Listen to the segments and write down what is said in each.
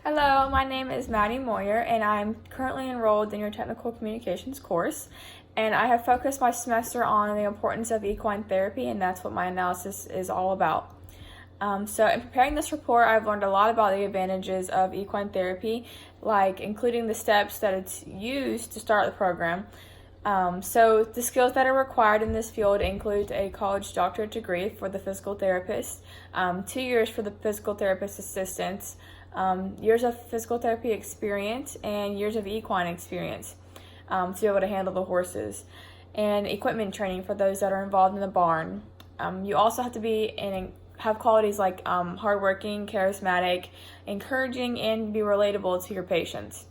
Hello, my name is Maddie Moyer, and I'm currently enrolled in your technical communications course. And I have focused my semester on the importance of equine therapy, and that's what my analysis is all about. So in preparing this report, I've learned a lot about the advantages of equine therapy, like including the steps that it's used to start the program. So the skills that are required in this field include a college doctorate degree for the physical therapist, 2 years for the physical therapist assistants, years of physical therapy experience, and years of equine experience to be able to handle the horses, and equipment training for those that are involved in the barn. You also have to have qualities like hardworking, charismatic, encouraging, and be relatable to your patients.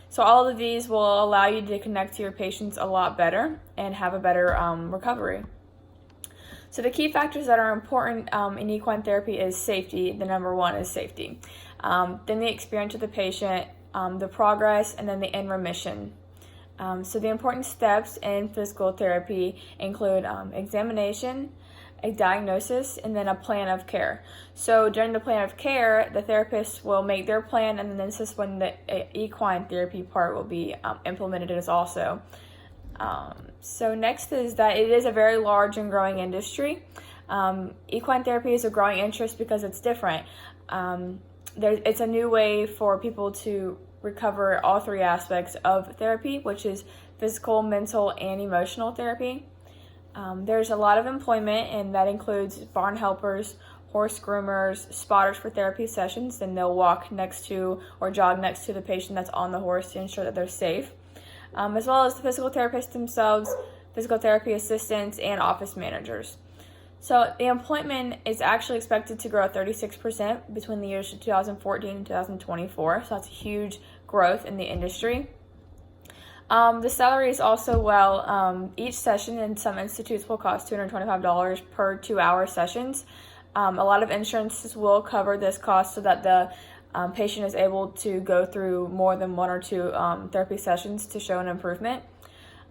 So all of these will allow you to connect to your patients a lot better and have a better recovery. So the key factors that are important in equine therapy is safety. The number one is safety. Then the experience of the patient, the progress, and then the end remission. So the important steps in physical therapy include examination, a diagnosis, and then a plan of care. So during the plan of care, the therapist will make their plan, and then this is when the equine therapy part will be implemented as also. So next is that it is a very large and growing industry. Equine therapy is a growing interest because it's different. It's a new way for people to recover all three aspects of therapy, which is physical, mental, and emotional therapy. There's a lot of employment, and that includes barn helpers, horse groomers, spotters for therapy sessions, and they'll walk next to or jog next to the patient that's on the horse to ensure that they're safe, as well as the physical therapists themselves, physical therapy assistants, and office managers. So the employment is actually expected to grow 36% between the years of 2014 and 2024, so that's a huge growth in the industry. The salary is also each session in some institutes will cost $225 per 2-hour sessions. A lot of insurances will cover this cost so that the patient is able to go through more than 1 or 2 therapy sessions to show an improvement.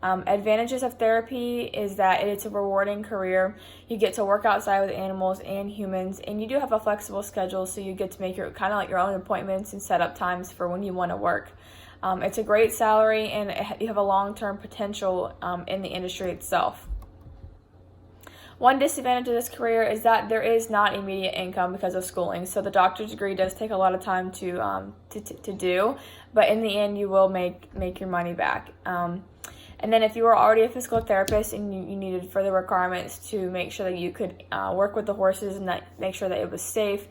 Advantages of therapy is that it's a rewarding career. You get to work outside with animals and humans, and you do have a flexible schedule, so you get to make your own appointments and set up times for when you want to work. It's a great salary, and you have a long-term potential in the industry itself. One disadvantage of this career is that there is not immediate income because of schooling. So the doctor's degree does take a lot of time to do, but in the end, you will make your money back. And then if you were already a physical therapist and you needed further requirements to make sure that you could work with the horses and make sure that it was safe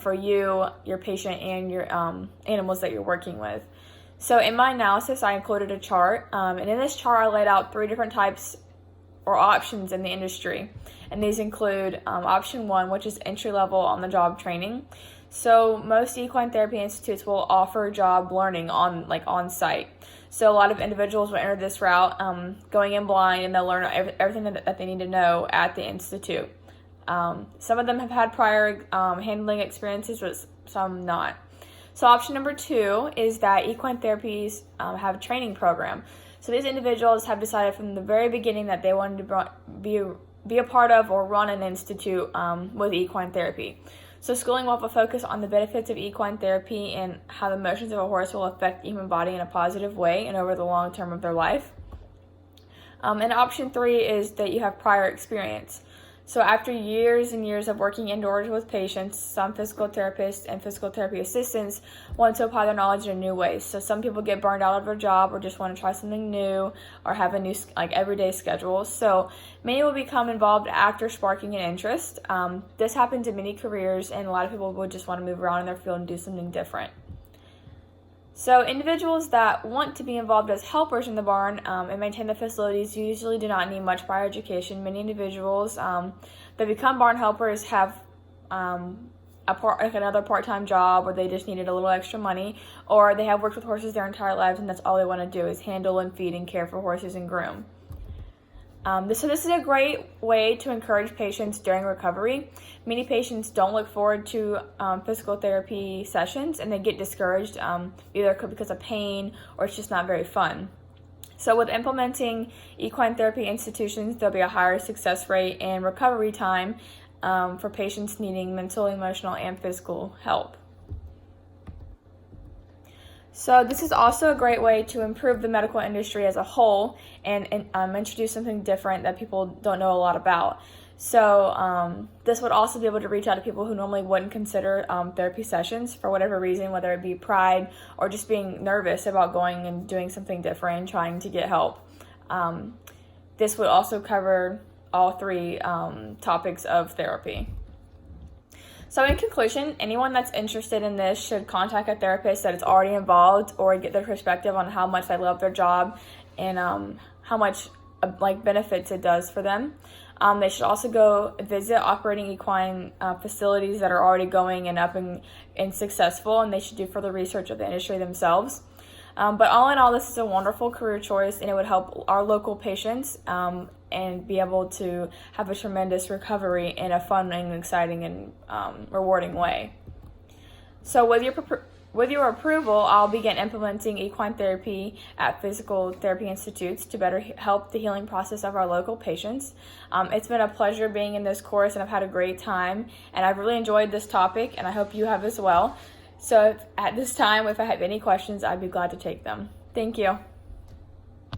for you, your patient, and your animals that you're working with. So in my analysis, I included a chart, and in this chart, I laid out 3 different types or options in the industry. And these include option 1, which is entry-level on-the-job training. So most equine therapy institutes will offer job learning on site. So a lot of individuals will enter this route going in blind, and they'll learn everything that they need to know at the institute. Some of them have had prior handling experiences, but some not. So option number 2 is that equine therapies have a training program. So these individuals have decided from the very beginning that they wanted to be a part of or run an institute with equine therapy. So schooling will have a focus on the benefits of equine therapy and how the motions of a horse will affect the human body in a positive way and over the long term of their life. And option 3 is that you have prior experience. So after years and years of working indoors with patients, some physical therapists and physical therapy assistants want to apply their knowledge in new ways. So some people get burned out of their job or just want to try something new or have a new everyday schedule. So many will become involved after sparking an interest. This happens in many careers, and a lot of people will just want to move around in their field and do something different. So individuals that want to be involved as helpers in the barn and maintain the facilities usually do not need much prior education. Many individuals that become barn helpers have another part-time job, or they just needed a little extra money, or they have worked with horses their entire lives and that's all they want to do is handle and feed and care for horses and groom. So this is a great way to encourage patients during recovery. Many patients don't look forward to physical therapy sessions, and they get discouraged either because of pain or it's just not very fun. So with implementing equine therapy institutions, there'll be a higher success rate and recovery time for patients needing mental, emotional, and physical help. So this is also a great way to improve the medical industry as a whole and introduce something different that people don't know a lot about. So this would also be able to reach out to people who normally wouldn't consider therapy sessions for whatever reason, whether it be pride or just being nervous about going and doing something different and trying to get help. This would also cover all three topics of therapy. So in conclusion, anyone that's interested in this should contact a therapist that is already involved or get their perspective on how much they love their job and how much benefits it does for them. They should also go visit operating equine facilities that are already going and up and successful, and they should do further research of the industry themselves. But all in all, this is a wonderful career choice, and it would help our local patients and be able to have a tremendous recovery in a fun and exciting and rewarding way. So with your approval, I'll begin implementing equine therapy at physical therapy institutes to better help the healing process of our local patients. It's been a pleasure being in this course, and I've had a great time, and I've really enjoyed this topic, and I hope you have as well. So at this time, if I have any questions, I'd be glad to take them. Thank you.